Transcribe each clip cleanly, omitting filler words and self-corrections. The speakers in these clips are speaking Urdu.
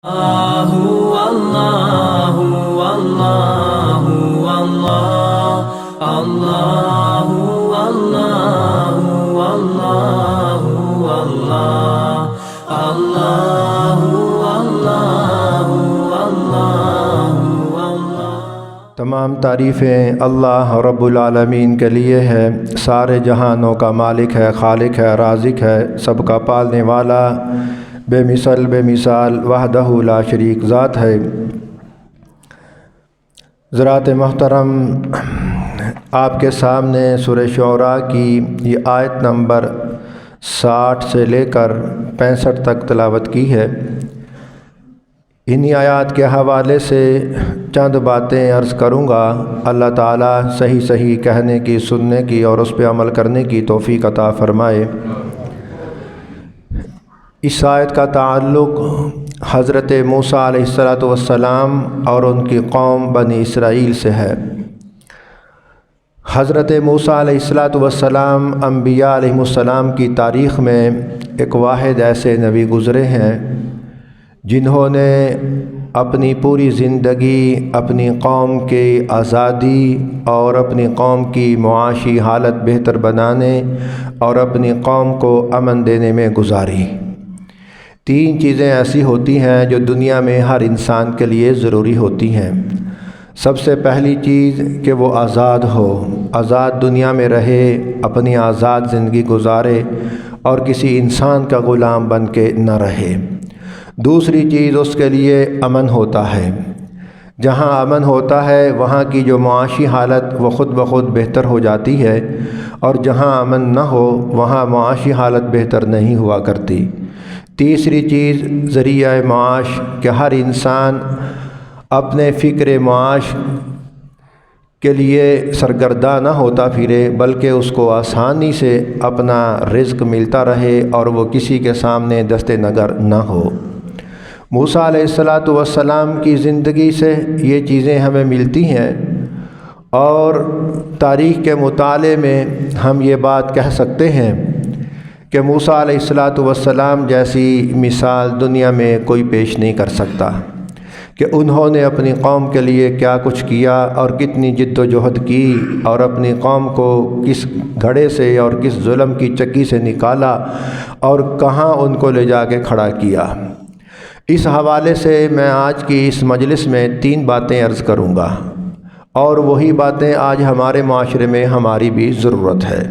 تمام تعریفیں اللہ رب العالمین کے لیے ہے۔ سارے جہانوں کا مالک ہے، خالق ہے، رازق ہے، سب کا پالنے والا، بے مثل بے مثال وحدہ لا شریک ذات ہے۔ حضرات محترم، آپ کے سامنے سورہ شعراء کی یہ آیت نمبر 60 سے لے کر 65 تک تلاوت کی ہے۔ انہی آیات کے حوالے سے چند باتیں عرض کروں گا۔ اللہ تعالیٰ صحیح کہنے کی، سننے کی اور اس پہ عمل کرنے کی توفیق عطا فرمائے۔ اس آیت کا تعلق حضرت موسیٰ علیہ السلام اور ان کی قوم بنی اسرائیل سے ہے۔ حضرت موسیٰ علیہ السلام انبیاء علیہ السلام کی تاریخ میں ایک واحد ایسے نبی گزرے ہیں جنہوں نے اپنی پوری زندگی اپنی قوم کی آزادی اور اپنی قوم کی معاشی حالت بہتر بنانے اور اپنی قوم کو امن دینے میں گزاری۔ 3 چیزیں ایسی ہوتی ہیں جو دنیا میں ہر انسان کے لیے ضروری ہوتی ہیں۔ سب سے پہلی چیز کہ وہ آزاد ہو، آزاد دنیا میں رہے، اپنی آزاد زندگی گزارے اور کسی انسان کا غلام بن کے نہ رہے۔ دوسری چیز اس کے لیے امن ہوتا ہے۔ جہاں امن ہوتا ہے وہاں کی جو معاشی حالت وہ خود بخود بہتر ہو جاتی ہے، اور جہاں امن نہ ہو وہاں معاشی حالت بہتر نہیں ہوا کرتی۔ تیسری چیز ذریعہ معاش، کہ ہر انسان اپنے فکر معاش کے لیے سرگرداں نہ ہوتا پھرے، بلکہ اس کو آسانی سے اپنا رزق ملتا رہے اور وہ کسی کے سامنے دست نگر نہ ہو۔ موسیٰ علیہ السلام کی زندگی سے یہ چیزیں ہمیں ملتی ہیں، اور تاریخ کے مطالعے میں ہم یہ بات کہہ سکتے ہیں کہ موسیٰ علیہ السلام جیسی مثال دنیا میں کوئی پیش نہیں کر سکتا کہ انہوں نے اپنی قوم کے لیے کیا کچھ کیا اور کتنی جد و جہد کی، اور اپنی قوم کو کس گھڑے سے اور کس ظلم کی چکی سے نکالا اور کہاں ان کو لے جا کے کھڑا کیا۔ اس حوالے سے میں آج کی اس مجلس میں 3 باتیں عرض کروں گا، اور وہی باتیں آج ہمارے معاشرے میں ہماری بھی ضرورت ہے۔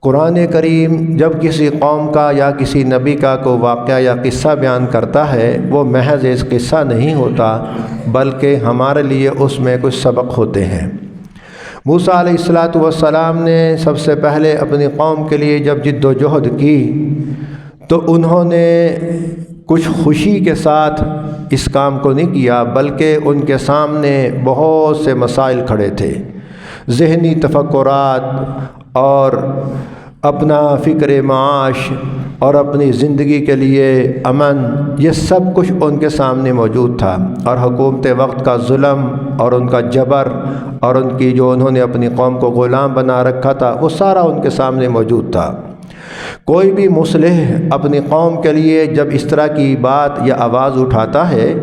قرآن کریم جب کسی قوم کا یا کسی نبی کا کوئی واقعہ یا قصہ بیان کرتا ہے، وہ محض ایک قصہ نہیں ہوتا، بلکہ ہمارے لیے اس میں کچھ سبق ہوتے ہیں۔ موسیٰ علیہ السلام نے سب سے پہلے اپنی قوم کے لیے جب جد و جہد کی تو انہوں نے کچھ خوشی کے ساتھ اس کام کو نہیں کیا، بلکہ ان کے سامنے بہت سے مسائل کھڑے تھے۔ ذہنی تفکرات اور اپنا فکر معاش اور اپنی زندگی کے لیے امن، یہ سب کچھ ان کے سامنے موجود تھا، اور حکومت وقت کا ظلم اور ان کا جبر اور ان کی جو انہوں نے اپنی قوم کو غلام بنا رکھا تھا، وہ سارا ان کے سامنے موجود تھا۔ کوئی بھی مصلح اپنی قوم کے لیے جب اس طرح کی بات یا آواز اٹھاتا ہے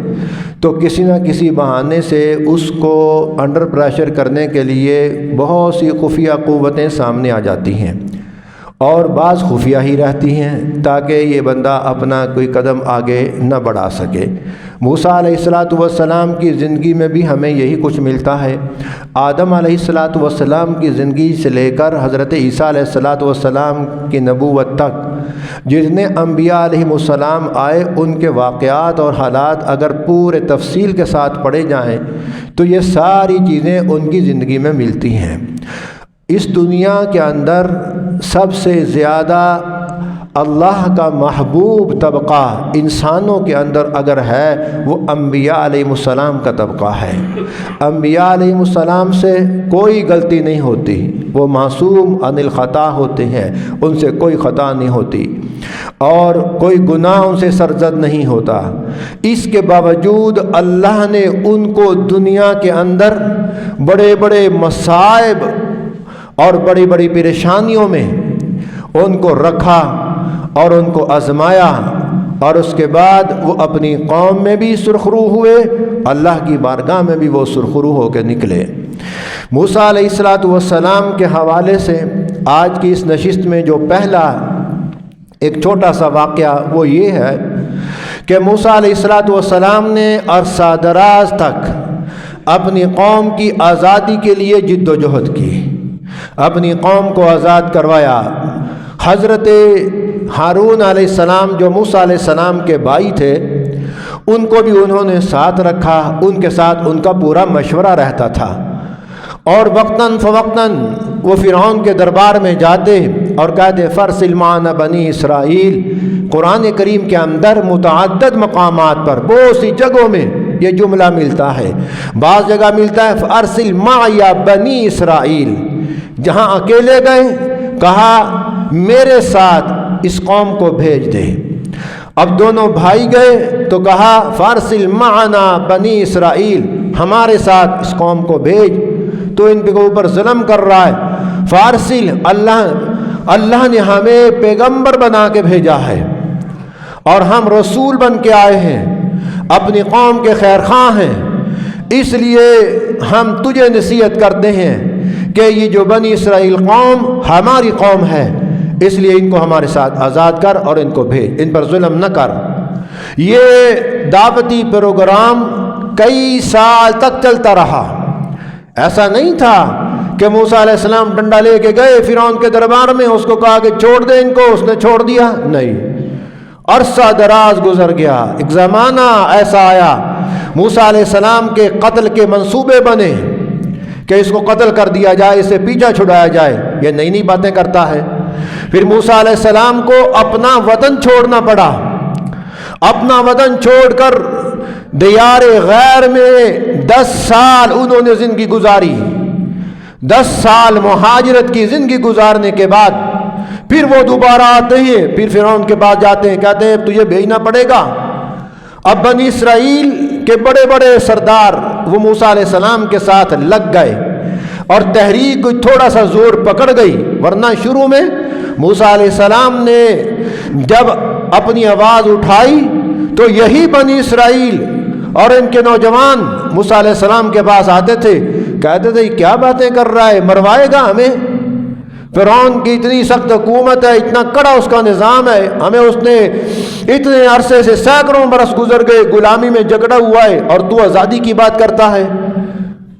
تو کسی نہ کسی بہانے سے اس کو انڈر پریشر کرنے کے لیے بہت سی خفیہ قوتیں سامنے آ جاتی ہیں، اور بعض خفیہ ہی رہتی ہیں تاکہ یہ بندہ اپنا کوئی قدم آگے نہ بڑھا سکے۔ موسیٰ علیہ السلام کی زندگی میں بھی ہمیں یہی کچھ ملتا ہے۔ آدم علیہ السلام کی زندگی سے لے کر حضرت عیسیٰ علیہ السلام کی نبوت تک جتنے انبیاء علیہ السلام آئے، ان کے واقعات اور حالات اگر پورے تفصیل کے ساتھ پڑھے جائیں تو یہ ساری چیزیں ان کی زندگی میں ملتی ہیں۔ اس دنیا کے اندر سب سے زیادہ اللہ کا محبوب طبقہ انسانوں کے اندر اگر ہے وہ انبیاء علیہ السلام کا طبقہ ہے۔ انبیاء علیہ السلام سے کوئی غلطی نہیں ہوتی، وہ معصوم عن الخطا ہوتے ہیں، ان سے کوئی خطا نہیں ہوتی اور کوئی گناہ ان سے سرزد نہیں ہوتا۔ اس کے باوجود اللہ نے ان کو دنیا کے اندر بڑے بڑے مصائب اور بڑی بڑی پریشانیوں میں ان کو رکھا اور ان کو آزمایا اور اس کے بعد وہ اپنی قوم میں بھی سرخرو ہوئے، اللہ کی بارگاہ میں بھی وہ سرخرو ہو کے نکلے۔ موسیٰ علیہ السلام کے حوالے سے آج کی اس نشست میں جو پہلا ایک چھوٹا سا واقعہ وہ یہ ہے کہ موسیٰ علیہ السلام نے عرصہ دراز تک اپنی قوم کی آزادی کے لیے جد و جہد کی، اپنی قوم کو آزاد کروایا۔ حضرت ہارون علیہ السلام جو موسیٰ علیہ السلام کے بھائی تھے، ان کو بھی انہوں نے ساتھ رکھا، ان کے ساتھ ان کا پورا مشورہ رہتا تھا، اور وقتاً فوقتاً وہ فرعون کے دربار میں جاتے اور کہتے فارسل معنا بنی اسرائیل۔ قرآن کریم کے اندر متعدد مقامات پر بہت سی جگہوں میں یہ جملہ ملتا ہے، بعض جگہ ملتا ہے فارسل معی بنی اسرائیل، جہاں اکیلے گئے کہا میرے ساتھ اس قوم کو بھیج دے۔ اب دونوں بھائی گئے تو کہا فارسل معنا بنی اسرائیل، ہمارے ساتھ اس قوم کو بھیج، تو ان کے اوپر ظلم کر رہا ہے۔ فارسل، اللہ نے ہمیں پیغمبر بنا کے بھیجا ہے اور ہم رسول بن کے آئے ہیں، اپنی قوم کے خیر خواہ ہیں، اس لیے ہم تجھے نصیحت کرتے ہیں کہ یہ جو بنی اسرائیل قوم ہماری قوم ہے، اس لیے ان کو ہمارے ساتھ آزاد کر اور ان کو بھیج، ان پر ظلم نہ کر۔ یہ دعوتی پروگرام کئی سال تک چلتا رہا۔ ایسا نہیں تھا کہ موسیٰ علیہ السلام ڈنڈا لے کے گئے فرعون کے دربار میں، اس کو کہا کہ چھوڑ دے ان کو، اس نے چھوڑ دیا، نہیں۔ عرصہ دراز گزر گیا، ایک زمانہ ایسا آیا موسیٰ علیہ السلام کے قتل کے منصوبے بنے کہ اس کو قتل کر دیا جائے، اسے پیچھا چھڑایا جائے، یہ نئی نئی باتیں کرتا ہے۔ پھر موسیٰ علیہ السلام کو اپنا وطن چھوڑنا پڑا، اپنا وطن چھوڑ کر دیار غیر میں 10 سال انہوں نے زندگی گزاری۔ 10 سال مہاجرت کی زندگی گزارنے کے بعد پھر وہ دوبارہ آتے ہیں، پھر فرعون کے پاس جاتے ہیں، کہتے ہیں تجھے بھیجنا پڑے گا۔ اب بنی اسرائیل کے بڑے بڑے سردار وہ موسیٰ علیہ السلام کے ساتھ لگ گئے اور تحریک تھوڑا سا زور پکڑ گئی، ورنہ شروع میں موسیٰ علیہ السلام نے جب اپنی آواز اٹھائی تو یہی بنی اسرائیل اور ان کے نوجوان موسیٰ علیہ السلام کے پاس آتے تھے، کہتے تھے کیا باتیں کر رہا ہے، مروائے گا ہمیں؟ فرعون کی اتنی سخت حکومت ہے، اتنا کڑا اس کا نظام ہے، ہمیں اس نے اتنے عرصے سے سینکڑوں برس گزر گئے غلامی میں جکڑا ہوا ہے اور تو آزادی کی بات کرتا ہے،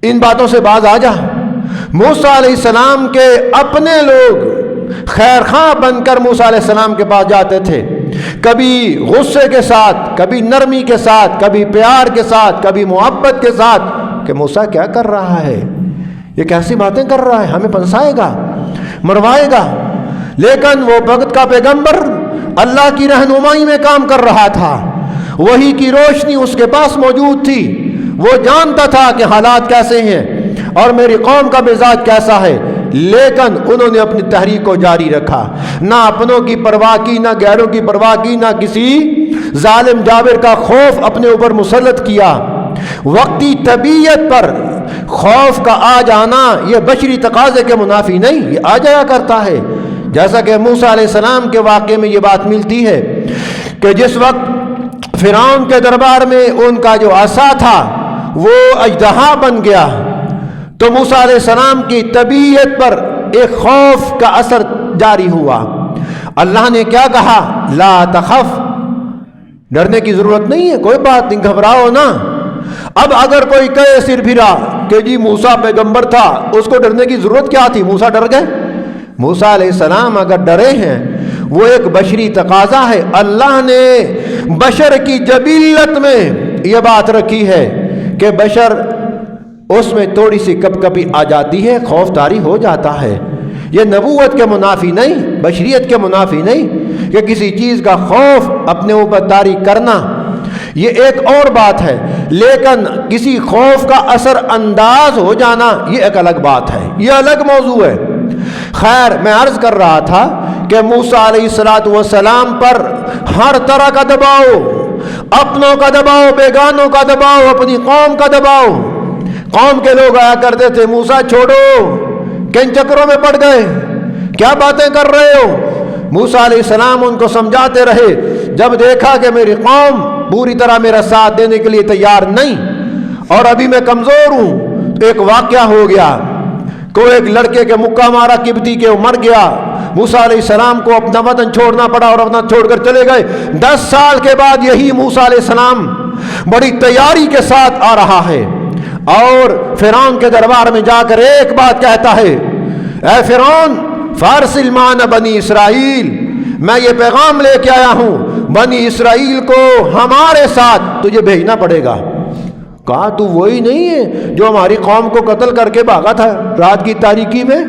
ان باتوں سے باز آ جا۔ موسیٰ علیہ السلام کے اپنے لوگ خیر خواہ بن کر موسیٰ علیہ السلام کے پاس جاتے تھے، کبھی غصے کے ساتھ، کبھی نرمی کے ساتھ، کبھی پیار کے ساتھ، کبھی محبت کے ساتھ، کہ موسیٰ کیا کر رہا ہے، یہ کیسی باتیں کر رہا ہے، ہمیں پھنسائے گا، مروائے گا۔ لیکن وہ وقت کا پیغمبر اللہ کی رہنمائی میں کام کر رہا تھا، وحی کی روشنی اس کے پاس موجود تھی، وہ جانتا تھا کہ حالات کیسے ہیں اور میری قوم کا مزاج کیسا ہے، لیکن انہوں نے اپنی تحریک کو جاری رکھا، نہ اپنوں کی پرواہ کی، نہ غیروں کی پرواہ کی، نہ کسی ظالم جابر کا خوف اپنے اوپر مسلط کیا۔ وقتی طبیعت پر خوف کا آ جانا یہ بشری تقاضے کے منافی نہیں، یہ آ جایا کرتا ہے، جیسا کہ موسیٰ علیہ السلام کے واقعے میں یہ بات ملتی ہے کہ جس وقت فرعون کے دربار میں ان کا جو عصا تھا وہ اژدہا بن گیا تو موسیٰ علیہ السلام کی طبیعت پر ایک خوف کا اثر جاری ہوا۔ اللہ نے کیا کہا؟ لا تخف، ڈرنے کی ضرورت نہیں ہے، کوئی بات نہیں، گھبراؤ نا۔ اب اگر کوئی کہے سر پھرا کہ جی موسیٰ پیغمبر تھا، اس کو ڈرنے کی ضرورت کیا تھی، موسیٰ ڈر گئے؟ موسیٰ علیہ السلام اگر ڈرے ہیں وہ ایک بشری تقاضا ہے، اللہ نے بشر کی جبلت میں یہ بات رکھی ہے کہ بشر اس میں تھوڑی سی کپ کپی آ جاتی ہے، خوف طاری ہو جاتا ہے، یہ نبوت کے منافی نہیں، بشریت کے منافی نہیں کہ کسی چیز کا خوف اپنے اوپر طاری کرنا، یہ ایک اور بات ہے، لیکن کسی خوف کا اثر انداز ہو جانا یہ ایک الگ بات ہے، یہ الگ موضوع ہے۔ خیر، میں عرض کر رہا تھا کہ موسیٰ علیہ السلام پر ہر طرح کا دباؤ، اپنوں کا دباؤ، بیگانوں کا دباؤ، اپنی قوم کا دباؤ، قوم کے لوگ آیا کرتے تھے موسیٰ چھوڑو، کن چکروں میں پڑ گئے، کیا باتیں کر رہے ہو؟ موسیٰ علیہ السلام ان کو سمجھاتے رہے، جب دیکھا کہ میری قوم پوری طرح میرا ساتھ دینے کے لیے تیار نہیں اور ابھی میں کمزور ہوں، تو ایک واقعہ ہو گیا کہ ایک لڑکے کے مکہ مارا قبطی کے، وہ مر گیا۔ موسیٰ علیہ السلام کو اپنا وطن چھوڑنا پڑا اور اپنا چھوڑ کر چلے گئے۔ 10 سال کے بعد یہی موسیٰ علیہ السلام بڑی تیاری کے ساتھ آ رہا ہے اور فرعون کے دربار میں جا کر ایک بات کہتا ہے، اے فرعون فارسل معنا بنی اسرائیل، میں یہ پیغام لے کے آیا ہوں، بنی اسرائیل کو ہمارے ساتھ تجھے بھیجنا پڑے گا۔ کہا تو وہی نہیں ہے جو ہماری قوم کو قتل کر کے بھاگا تھا رات کی تاریکی میں؟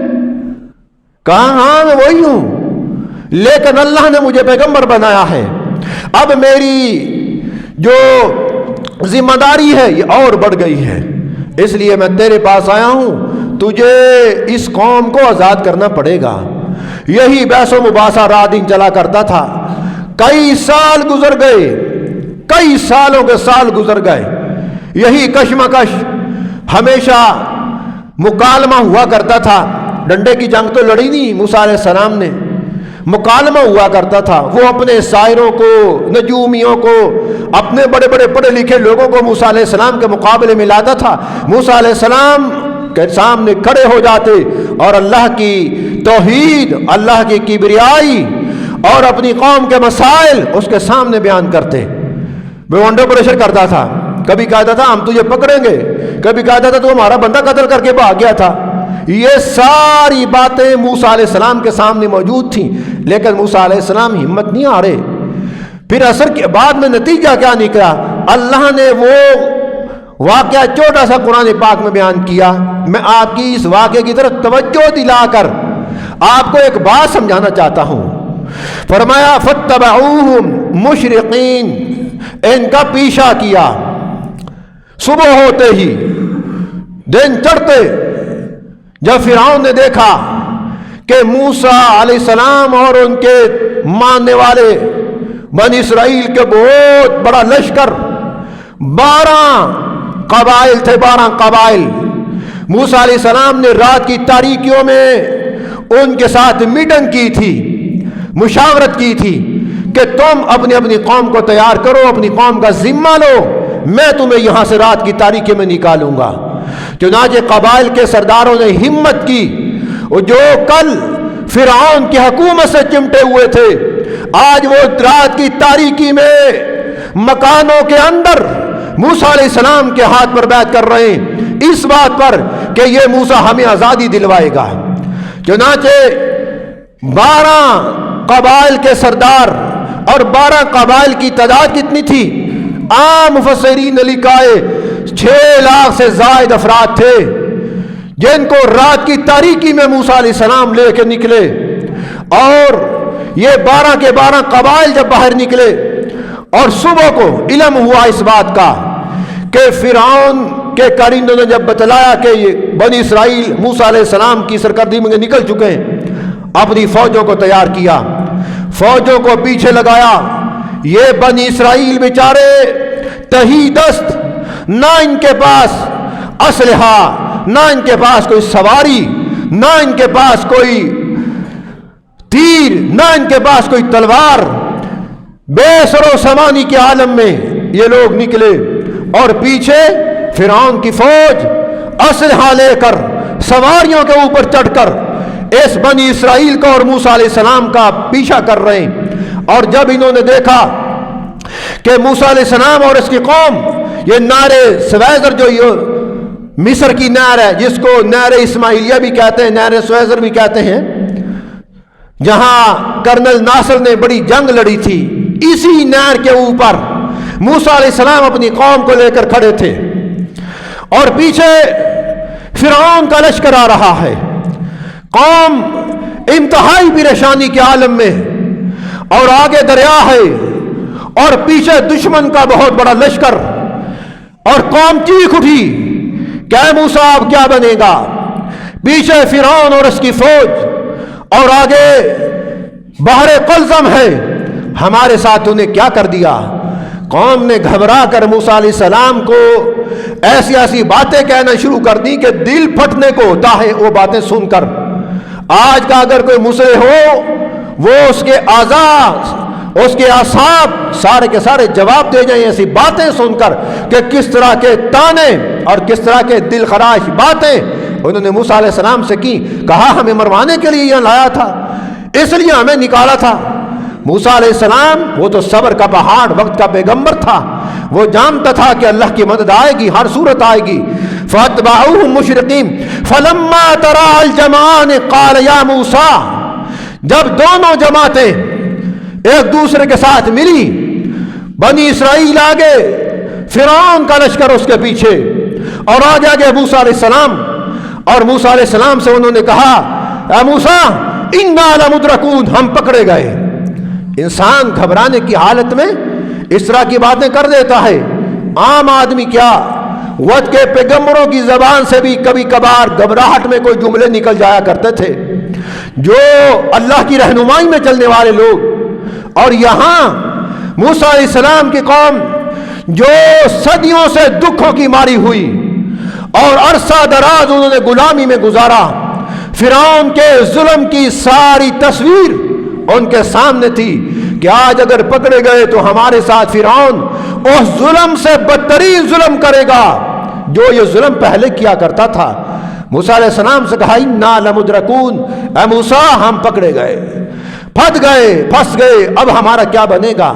کہا ہاں میں وہی ہوں، لیکن اللہ نے مجھے پیغمبر بنایا ہے، اب میری جو ذمہ داری ہے یہ اور بڑھ گئی ہے، اس لیے میں تیرے پاس آیا ہوں، تجھے اس قوم کو آزاد کرنا پڑے گا۔ یہی بحث و مباحثہ رات دن چلا کرتا تھا۔ کئی سال گزر گئے، کئی سالوں کے سال گزر گئے، یہی کشمکش ہمیشہ مکالمہ ہوا کرتا تھا۔ ڈنڈے کی جنگ تو لڑی نہیں موسیٰ علیہ السلام نے، مکالمہ ہوا کرتا تھا۔ وہ اپنے شاعروں کو، نجومیوں کو، اپنے بڑے بڑے پڑھے لکھے لوگوں کو موسیٰ علیہ السلام کے مقابلے میں لاتا تھا۔ موسیٰ علیہ السلام کے سامنے کھڑے ہو جاتے اور اللہ کی توحید، اللہ کی کبریائی اور اپنی قوم کے مسائل اس کے سامنے بیان کرتے۔ وہ انڈر پریشر کرتا تھا، کبھی کہتا تھا ہم تجھے پکڑیں گے، کبھی کہتا تھا تو ہمارا بندہ قتل کر کے بھاگ گیا تھا۔ یہ ساری باتیں موسیٰ علیہ السلام کے سامنے موجود تھیں، لیکن موسیٰ علیہ السلام ہمت نہیں ہارے۔ پھر اثر کے بعد میں نتیجہ کیا نکلا؟ اللہ نے وہ واقعہ چھوٹا سا قرآن پاک میں بیان کیا۔ میں آپ کی اس واقعے کی طرف توجہ دلا کر آپ کو ایک بات سمجھانا چاہتا ہوں۔ فرمایا فَاتَّبَعُوهُمْ مُشْرِقِينَ، ان کا پیچھا کیا۔ صبح ہوتے ہی، دن چڑھتے، جب فرعون نے دیکھا کہ موسیٰ علیہ السلام اور ان کے ماننے والے بنی اسرائیل کے بہت بڑا لشکر، 12 قبائل تھے، 12 قبائل، موسیٰ علیہ السلام نے رات کی تاریکیوں میں ان کے ساتھ میٹنگ کی تھی، مشاورت کی تھی کہ تم اپنی اپنی قوم کو تیار کرو، اپنی قوم کا ذمہ لو، میں تمہیں یہاں سے رات کی تاریکی میں نکالوں گا۔ چنانچہ قبائل کے سرداروں نے ہمت کی، جو کل فرعون کی حکومت سے چمٹے ہوئے تھے، آج وہ رات کی تاریکی میں مکانوں کے اندر موسیٰ علیہ السلام کے ہاتھ پر بیعت کر رہے ہیں، اس بات پر کہ یہ موسیٰ ہمیں آزادی دلوائے گا۔ چنانچہ 12 قبائل کے سردار، اور 12 قبائل کی تعداد کتنی تھی؟ عام مفسرین نے لکھا ہے 6 لاکھ سے زائد افراد تھے، جن کو رات کی تاریکی میں موسیٰ علیہ السلام لے کے نکلے۔ اور یہ 12 کے 12 قبائل جب باہر نکلے اور صبح کو علم ہوا اس بات کا کہ فرعون کے کارندوں نے جب بتلایا کہ یہ بنی اسرائیل موسیٰ علیہ السلام کی سرکردگی میں نکل چکے ہیں، اپنی فوجوں کو تیار کیا، فوجوں کو پیچھے لگایا۔ یہ بنی اسرائیل بیچارے تہی دست، نہ ان کے پاس اسلحہ، نہ ان کے پاس کوئی سواری، نہ ان کے پاس کوئی تیر، نہ ان کے پاس کوئی تلوار، بے سر و سامانی کے عالم میں یہ لوگ نکلے، اور پیچھے فرعون کی فوج اسلحہ لے کر، سواریوں کے اوپر چڑھ کر اس بنی اسرائیل کا اور موسیٰ علیہ السلام کا پیچھا کر رہے ہیں۔ اور جب انہوں نے دیکھا کہ موسیٰ علیہ السلام اور اس کی قوم، یہ نہر سویزر جو مصر کی نہر ہے، جس کو نہر اسماعیلیہ بھی کہتے ہیں، نہر سویزر بھی کہتے ہیں، جہاں کرنل ناصر نے بڑی جنگ لڑی تھی، اسی نہر کے اوپر موسیٰ علیہ السلام اپنی قوم کو لے کر کھڑے تھے، اور پیچھے فرعون کا لشکر آ رہا ہے۔ قوم انتہائی پریشانی کے عالم میں، اور آگے دریا ہے، اور پیچھے دشمن کا بہت بڑا لشکر، اور قوم چیخ اٹھی کہ اے موسیٰ اب کیا بنے گا؟ پیچھے فرعون اور اس کی فوج، اور آگے بحر قلزم ہے، ہمارے ساتھ انہیں کیا کر دیا؟ قوم نے گھبرا کر موسیٰ علیہ السلام کو ایسی ایسی باتیں کہنا شروع کر دی کہ دل پھٹنے کو ہوتا ہے وہ باتیں سن کر۔ آج کا اگر کوئی مسلح ہو، وہ اس کے اعضاء اس کے اعصاب سارے کے سارے جواب دے جائیں ایسی باتیں سن کر کہ کس طرح کے تانے اور کس طرح کے دل خراش باتیں انہوں نے موسیٰ علیہ السلام سے کی. کہا ہمیں مروانے کے لیے یہاں لایا تھا, اس لیے ہمیں نکالا تھا. موسیٰ علیہ السلام وہ تو صبر کا پہاڑ, وقت کا پیغمبر تھا, وہ جانتا تھا کہ اللہ کی مدد آئے گی, ہر صورت آئے گی. فَأَتْبَعُوهُمْ مُشْرِقِينَ فَلَمَّا تَرَاءَ الْجَمْعَانِ قَالَ يَا مُوسَىٰ, جب دونوں جماعتیں ایک دوسرے کے ساتھ ملی, بنی اسرائیل آگے, فرعون کا لشکر اس کے پیچھے, اور آگے آگے موسیٰ علیہ السلام, اور موسیٰ علیہ السلام سے انہوں نے کہا اے موسیٰ اِنَّا لَمُدْرَكُونَ, ہم پکڑے گئے. انسان گھبرانے کی حالت میں اس طرح کی باتیں کر دیتا ہے. عام آدمی کیا, وقت کے پیغمبروں کی زبان سے بھی کبھی کبھار گھبراہٹ میں کوئی جملے نکل جایا کرتے تھے, جو اللہ کی رہنمائی میں چلنے والے لوگ. اور یہاں موسیٰ علیہ السلام کی قوم جو صدیوں سے دکھوں کی ماری ہوئی اور عرصہ دراز انہوں نے غلامی میں گزارا, فرعون کے ظلم کی ساری تصویر ان کے سامنے تھی کہ آج اگر پکڑے گئے تو ہمارے ساتھ فرعون اس ظلم سے بدترین ظلم کرے گا جو یہ ظلم پہلے کیا کرتا تھا. موسیٰ علیہ السلام سے کہا اِنَّا لَمُدْرَكُونَ, اے موسیٰ ہم پکڑے گئے, پھنس گئے, اب ہمارا کیا بنے گا.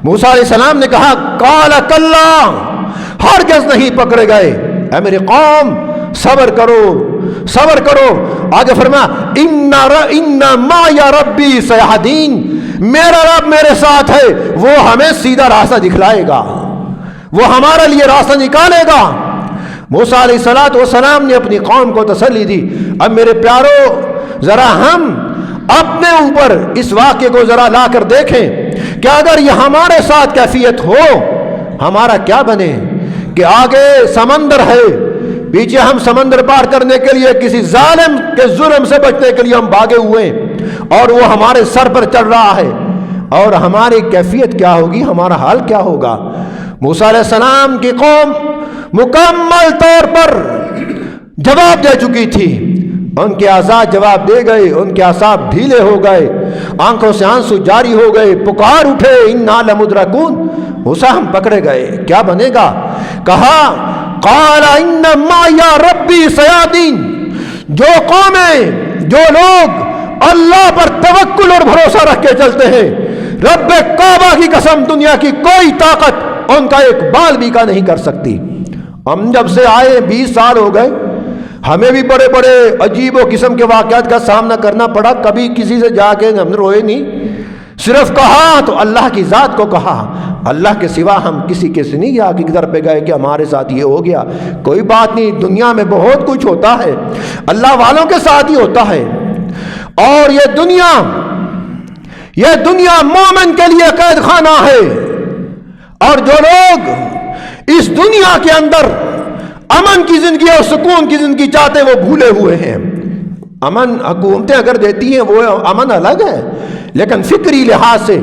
موسیٰ علیہ السلام نے کہا قَالَ كَلَّا, ہرگز نہیں پکڑے گئے, اے میری قوم صبر کرو. آگے فرمایا اِنَّ مَعِيَ رَبِّي سَيَهْدِينِ, میرا رب میرے ساتھ ہے, وہ ہمیں سیدھا راستہ دکھلائے گا, وہ ہمارے لیے راستہ نکالے گا. موسیٰ علیہ السلام نے اپنی قوم کو تسلی دی. اب میرے پیارو ذرا ہم اپنے اوپر اس واقعے کو ذرا لا کر دیکھیں کہ اگر یہ ہمارے ساتھ کیفیت ہو ہمارا کیا بنے کہ آگے سمندر ہے, پیچھے ہم سمندر پار کرنے کے لیے کسی ظالم کے ظلم سے بچنے کے لیے ہم بھاگے ہوئے اور وہ ہمارے سر پر چڑھ رہا ہے, اور ہماری کیفیت کیا ہوگی, ہمارا حال کیا ہوگا. موسیٰ علیہ السلام کی قوم مکمل طور پر جواب دے چکی تھی, ان کے اعضاء جواب دے گئے, ان کے اعصاب ڈھیلے ہو گئے, آنکھوں سے آنسو جاری ہو گئے, پکار اٹھے اِنَّا لَمُدْرَكُونَ, موسیٰ ہم پکڑے گئے, کیا بنے گا. کہا قَالَ إِنَّ مَعِيَ رَبِّي سَيَهْدِينِ, جو قومیں جو لوگ اللہ پر توکل اور بھروسہ رکھ کے چلتے ہیں, رب کعبہ کی قسم دنیا کی کوئی طاقت ان کا ایک بال بھی کا نہیں کر سکتی. ہم جب سے آئے 20 سال ہو گئے, ہمیں بھی بڑے بڑے عجیب و قسم کے واقعات کا سامنا کرنا پڑا, کبھی کسی سے جا کے ہم نے روئے نہیں, صرف کہا تو اللہ کی ذات کو کہا, اللہ کے سوا ہم کسی کے سے نہیں آگے کی طرف پہ گئے کہ ہمارے ساتھ یہ ہو گیا. کوئی بات نہیں, دنیا میں بہت کچھ ہوتا ہے, اللہ والوں کے ساتھ ہی ہوتا ہے. اور یہ دنیا مومن کے لیے قید خانہ ہے, اور جو لوگ اس دنیا کے اندر امن کی زندگی اور سکون کی زندگی چاہتے ہیں وہ بھولے ہوئے ہیں. امن حکومتیں اگر دیتی ہیں وہ امن الگ ہے, لیکن فکری لحاظ سے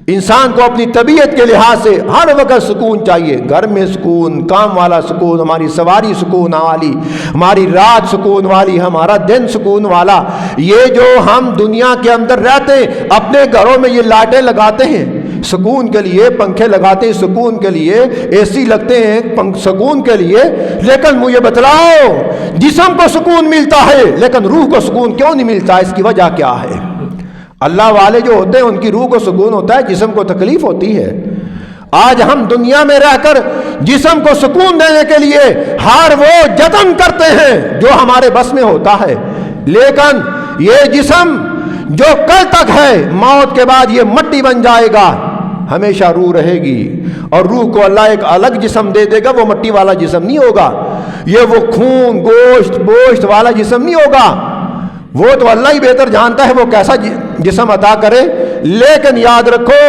انسان کو اپنی طبیعت کے لحاظ سے ہر وقت سکون چاہیے. گھر میں سکون, کام والا سکون, ہماری سواری سکون والی, ہماری رات سکون والی, ہمارا دن سکون والا. یہ جو ہم دنیا کے اندر رہتے ہیں اپنے گھروں میں یہ لائٹیں لگاتے ہیں سکون کے لیے, پنکھے لگاتے ہیں سکون کے لیے, اے سی لگتے ہیں سکون کے لیے, لیکن مجھے بتلاؤ جسم کو سکون ملتا ہے لیکن روح کو سکون کیوں نہیں ملتا, اس کی وجہ کیا ہے. اللہ والے جو ہوتے ہیں ان کی روح کو سکون ہوتا ہے, جسم کو تکلیف ہوتی ہے. آج ہم دنیا میں رہ کر جسم کو سکون دینے کے لیے ہر وہ جتن کرتے ہیں جو ہمارے بس میں ہوتا ہے, لیکن یہ جسم جو کل تک ہے موت کے بعد یہ مٹی بن جائے گا, ہمیشہ روح رہے گی, اور روح کو اللہ ایک الگ جسم دے دے گا, وہ مٹی والا جسم نہیں ہوگا, یہ وہ خون گوشت والا جسم نہیں ہوگا. وہ تو اللہ ہی بہتر جانتا ہے وہ کیسا جسم عطا کرے. لیکن یاد رکھو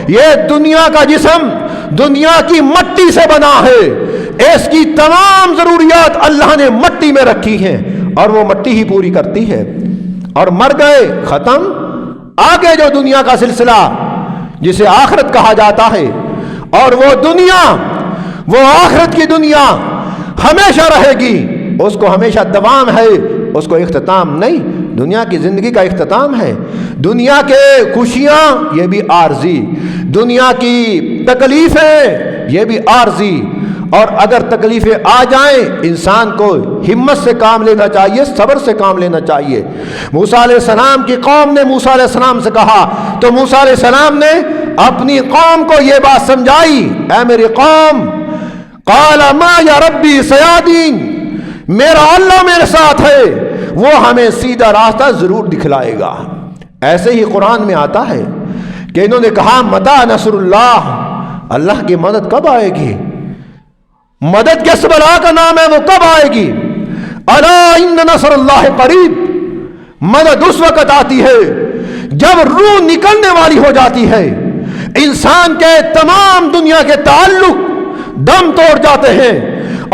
یہ دنیا کا جسم دنیا کی مٹی سے بنا ہے, اس کی تمام ضروریات اللہ نے مٹی میں رکھی ہیں اور وہ مٹی ہی پوری کرتی ہے. اور مر گئے ختم, آگے جو دنیا کا سلسلہ جسے آخرت کہا جاتا ہے, اور وہ دنیا وہ آخرت کی دنیا ہمیشہ رہے گی, اس کو ہمیشہ دوام ہے, اس کو اختتام نہیں. دنیا کی زندگی کا اختتام ہے. دنیا کے خوشیاں یہ بھی عارضی، دنیا کی تکلیفیں یہ بھی عارضی. اور اگر تکلیفیں آ جائیں انسان کو ہمت سے کام لینا چاہیے، صبر سے کام لینا چاہیے. موسیٰ علیہ السلام کی قوم نے موسیٰ علیہ السلام سے کہا تو موسیٰ علیہ السلام نے اپنی قوم کو یہ بات سمجھائی، اے میری قوم، قال ما یا ربی سیادین، میرا اللہ میرے ساتھ ہے، وہ ہمیں سیدھا راستہ ضرور دکھلائے گا. ایسے ہی قرآن میں آتا ہے کہ انہوں نے کہا متی نصر اللہ، اللہ کی مدد کب آئے گی؟ مدد کس بلا کا نام ہے، وہ کب آئے گی؟ الا ان نصر اللہ قریب، مدد اس وقت آتی ہے جب روح نکلنے والی ہو جاتی ہے، انسان کے تمام دنیا کے تعلق دم توڑ جاتے ہیں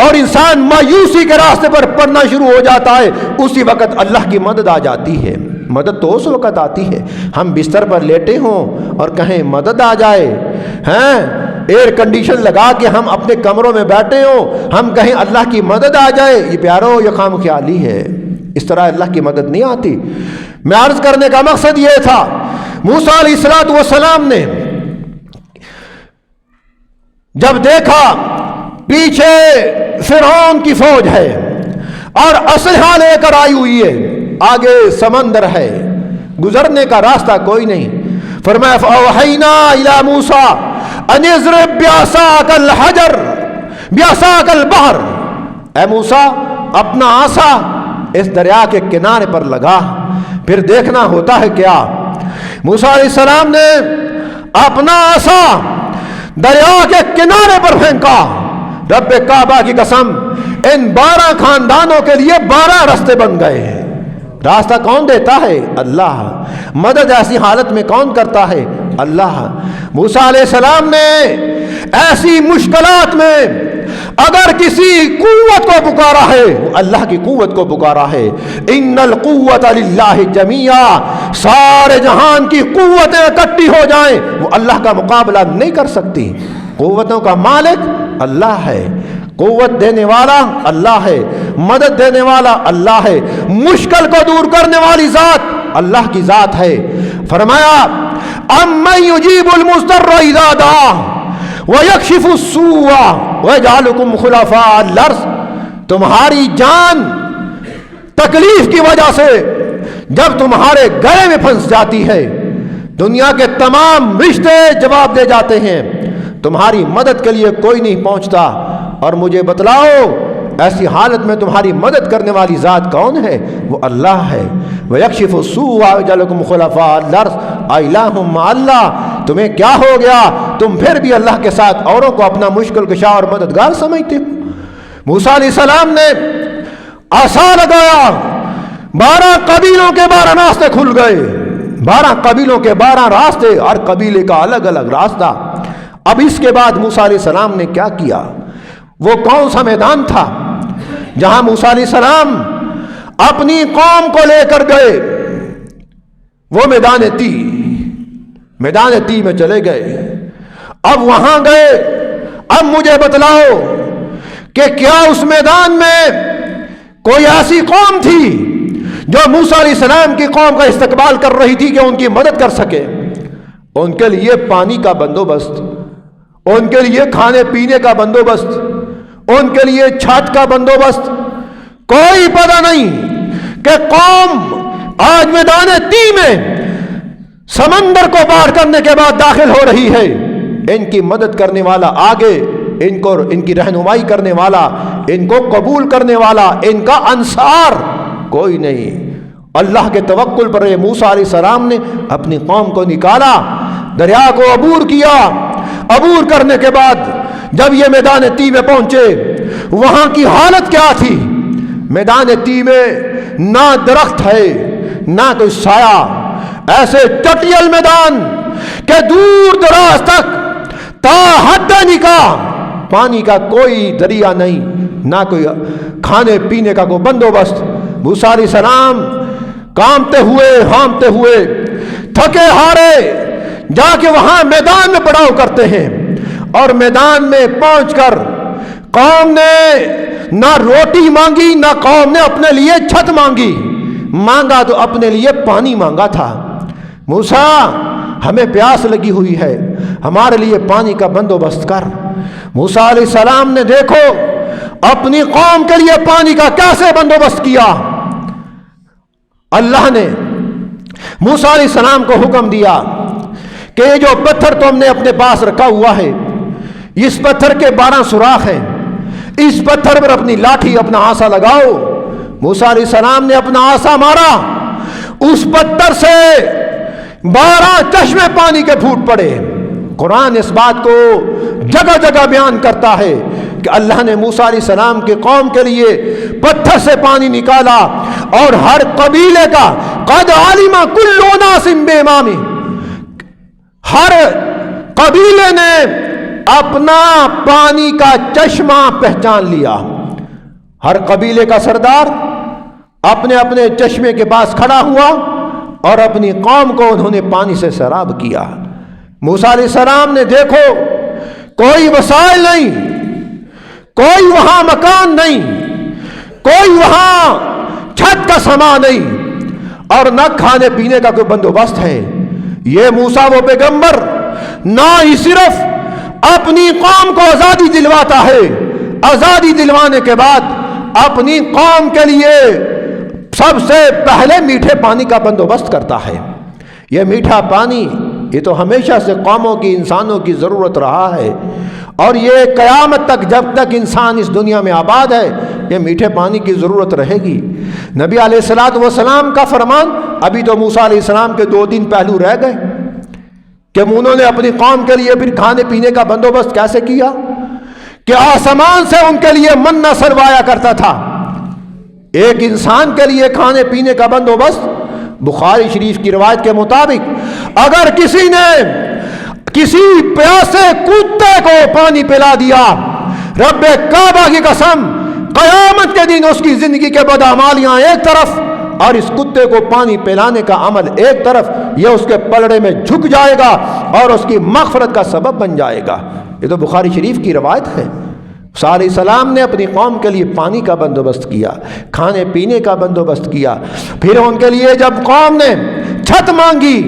اور انسان مایوسی کے راستے پر پڑنا شروع ہو جاتا ہے، اسی وقت اللہ کی مدد آ جاتی ہے. مدد تو اس وقت آتی ہے ہم بستر پر لیٹے ہوں اور کہیں مدد آ جائے، ہیں ایئر کنڈیشن لگا کے ہم اپنے کمروں میں بیٹھے ہوں، ہم کہیں اللہ کی مدد آ جائے. یہ پیارو یہ خام خیالی ہے، اس طرح اللہ کی مدد نہیں آتی. میں عرض کرنے کا مقصد یہ تھا، موسیٰ علیہ السلام نے جب دیکھا پیچھے فرعون کی فوج ہے اور اسلحہ لے کر آئی ہوئی ہے، آگے سمندر ہے، گزرنے کا راستہ کوئی نہیں، فرمایا فَأَوْحَيْنَا إِلَى مُوسَىٰ أَنِ اضْرِب بِعَصَاكَ الْحَجَرَ بِعَصَاكَ الْبَحْرَ، اے موسیٰ اپنا عصا اس دریا کے کنارے پر لگا، پھر دیکھنا ہوتا ہے کیا. موسیٰ علیہ السلام نے اپنا عصا دریا کے کنارے پر پھینکا. رب کعبہ کی قسم ان 12 خاندانوں کے لیے 12 راستے بن گئے. راستہ کون دیتا ہے؟ اللہ. مدد ایسی حالت میں کون کرتا ہے؟ اللہ. موسیٰ علیہ السلام نے ایسی مشکلات میں اگر کسی قوت کو پکارا ہے، اللہ کی قوت کو پکارا ہے. ان القوت للہ جمیعا، سارے جہان کی قوتیں اکٹھی ہو جائیں وہ اللہ کا مقابلہ نہیں کر سکتی. قوتوں کا مالک اللہ ہے، قوت دینے والا اللہ ہے، مدد دینے والا اللہ ہے، مشکل کو دور کرنے والی ذات اللہ کی ذات ہے. فرمایا امن یجیب المضطر اذا دعا ویکشف السوء ویجعلکم خلفاء الارض، تمہاری جان تکلیف کی وجہ سے جب تمہارے گلے میں پھنس جاتی ہے، دنیا کے تمام رشتے جواب دے جاتے ہیں، تمہاری مدد کے لیے کوئی نہیں پہنچتا، اور مجھے بتلاؤ ایسی حالت میں تمہاری مدد کرنے والی ذات کون ہے؟ وہ اللہ ہے. وَيَكْشِفُ السُّوءَ وَيَجْعَلُكُمْ خُلَفَاءَ الْأَرْضِ أَإِلَٰهٌ مَّعَ اللَّهِ، تمہیں کیا ہو گیا؟ تم پھر بھی اللہ کے ساتھ اوروں کو اپنا مشکل کشا اور مددگار سمجھتے ہو. موسیٰ علیہ السلام نے عصا لگایا، 12 قبیلوں کے 12 راستے کھل گئے، 12 قبیلوں کے 12 راستے، ہر قبیلے کا الگ الگ راستہ. اب اس کے بعد موسیٰ علیہ السلام نے کیا کیا؟ وہ کون سا میدان تھا جہاں موسیٰ علیہ السلام اپنی قوم کو لے کر گئے؟ وہ میدان تی میں چلے گئے. اب وہاں گئے، اب مجھے بتلاؤ کہ کیا اس میدان میں کوئی ایسی قوم تھی جو موسیٰ علیہ السلام کی قوم کا استقبال کر رہی تھی کہ ان کی مدد کر سکے؟ ان کے لیے پانی کا بندوبست، ان کے لیے کھانے پینے کا بندوبست، ان کے لیے چھت کا بندوبست، کوئی پتہ نہیں کہ قوم آج میدان تی میں سمندر کو پار کرنے کے بعد داخل ہو رہی ہے. ان کی مدد کرنے والا آگے، ان کی رہنمائی کرنے والا، ان کو قبول کرنے والا، ان کا انصار کوئی نہیں. اللہ کے توکل پر موسیٰ علیہ السلام نے اپنی قوم کو نکالا، دریا کو عبور کیا. عبور کرنے کے بعد جب یہ میدان تی میں پہنچے، وہاں کی حالت کیا تھی؟ میدان تی میں نہ درخت ہے نہ کوئی سایہ، ایسے چٹیل میدان کہ دور دراز تک تا حد نکاح پانی کا کوئی ذریعہ نہیں، نہ کوئی کھانے پینے کا کوئی بندوبست. موسیٰ علیہ السلام کامتے ہوئے ہامتے ہوئے تھکے ہارے جا کے وہاں میدان میں پڑاؤ کرتے ہیں، اور میدان میں پہنچ کر قوم نے نہ روٹی مانگی، نہ قوم نے اپنے لیے چھت مانگی، مانگا تو اپنے لیے پانی مانگا تھا۔ موسیٰ ہمیں پیاس لگی ہوئی ہے، ہمارے لیے پانی کا بندوبست کر۔ موسیٰ علیہ السلام نے دیکھو اپنی قوم کے لیے پانی کا کیسے بندوبست کیا۔ اللہ نے موسیٰ علیہ السلام کو حکم دیا کہ یہ جو پتھر تم نے اپنے پاس رکھا ہوا ہے، اس پتھر کے 12 سوراخ ہیں، اس پتھر پر اپنی لاٹھی اپنا عصا لگاؤ۔ موسیٰ علیہ السلام نے اپنا عصا مارا، اس پتھر سے 12 چشمے پانی کے پھوٹ پڑے۔ قرآن اس بات کو جگہ جگہ بیان کرتا ہے کہ اللہ نے موسیٰ علیہ السلام کے قوم کے لیے پتھر سے پانی نکالا، اور ہر قبیلے کا قد علم کل اناس بامامہ، ہر قبیلے نے اپنا پانی کا چشمہ پہچان لیا۔ ہر قبیلے کا سردار اپنے اپنے چشمے کے پاس کھڑا ہوا اور اپنی قوم کو انہوں نے پانی سے سیراب کیا۔ موسیٰ علیہ السلام نے دیکھو کوئی وسائل نہیں، کوئی وہاں مکان نہیں، کوئی وہاں چھت کا سامان نہیں، اور نہ کھانے پینے کا کوئی بندوبست ہے۔ یہ موسیٰ وہ پیغمبر نہ ہی صرف اپنی قوم کو آزادی دلواتا ہے، آزادی دلوانے کے بعد اپنی قوم کے لیے سب سے پہلے میٹھے پانی کا بندوبست کرتا ہے۔ یہ میٹھا پانی یہ تو ہمیشہ سے قوموں کی، انسانوں کی ضرورت رہا ہے، اور یہ قیامت تک جب تک انسان اس دنیا میں آباد ہے یہ میٹھے پانی کی ضرورت رہے گی۔ نبی علیہ السلام کا فرمان، ابھی تو موسیٰ علیہ السلام کے 2-3 پہلو رہ گئے کہ انہوں نے اپنی قوم کے لیے پھر کھانے پینے کا بندوبست کیسے کیا کہ آسمان سے ان کے لیے من نازلوایا کرتا تھا۔ ایک انسان کے لیے کھانے پینے کا بندوبست بخاری شریف کی روایت کے مطابق اگر کسی نے کسی پیاسے کتے کو پانی پلا دیا، رب کعبہ کی قسم قیامت کے دن اس کی زندگی کے بدعمالیاں ایک طرف اور اس کتے کو پانی پلانے کا عمل ایک طرف، یہ اس کے پلڑے میں جھک جائے گا اور اس کی مغفرت کا سبب بن جائے گا۔ یہ تو بخاری شریف کی روایت ہے۔ موسیٰ علیہ السلام نے اپنی قوم کے لیے پانی کا بندوبست کیا، کھانے پینے کا بندوبست کیا۔ پھر ان کے لیے جب قوم نے چھت مانگی،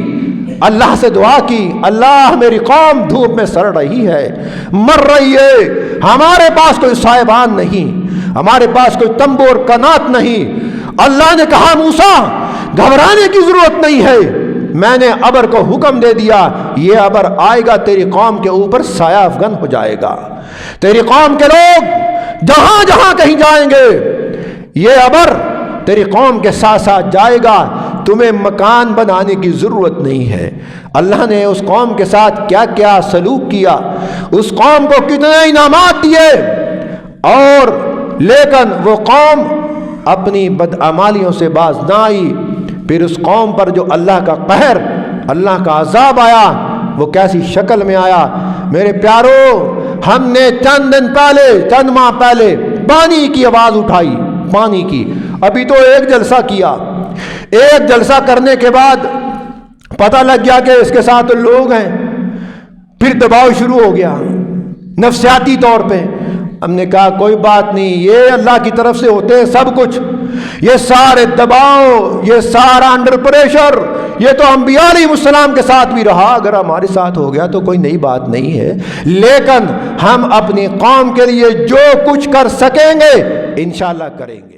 اللہ سے دعا کی، اللہ میری قوم دھوپ میں سڑ رہی ہے، مر رہی ہے، ہمارے پاس کوئی سائبان نہیں، ہمارے پاس کوئی تمبو اور کنات نہیں۔ اللہ نے کہا موسیٰ گھبرانے کی ضرورت نہیں ہے، میں نے ابر کو حکم دے دیا، یہ ابر آئے گا تیری قوم کے اوپر سایہ افغن ہو جائے گا، تیری قوم کے لوگ جہاں جہاں کہیں جائیں گے یہ ابر تیری قوم کے ساتھ ساتھ جائے گا، تمہیں مکان بنانے کی ضرورت نہیں ہے۔ اللہ نے اس قوم کے ساتھ کیا کیا سلوک کیا، اس قوم کو کتنے انعامات دیے، اور لیکن وہ قوم اپنی بدعمالیوں سے باز نہ آئی۔ پھر اس قوم پر جو اللہ کا قہر، اللہ کا عذاب آیا، وہ کیسی شکل میں آیا۔ میرے پیارو، ہم نے چند دن پہلے، چند ماہ پہلے پانی کی آواز اٹھائی، پانی کی، ابھی تو ایک جلسہ کیا، ایک جلسہ کرنے کے بعد پتہ لگ گیا کہ اس کے ساتھ لوگ ہیں، پھر دباؤ شروع ہو گیا نفسیاتی طور پہ۔ ہم نے کہا کوئی بات نہیں، یہ اللہ کی طرف سے ہوتے ہیں سب کچھ، یہ سارے دباؤ، یہ سارا انڈر پریشر، یہ تو انبیاء علیہ السلام کے ساتھ بھی رہا، اگر ہمارے ساتھ ہو گیا تو کوئی نئی بات نہیں ہے، لیکن ہم اپنی قوم کے لیے جو کچھ کر سکیں گے انشاءاللہ کریں گے۔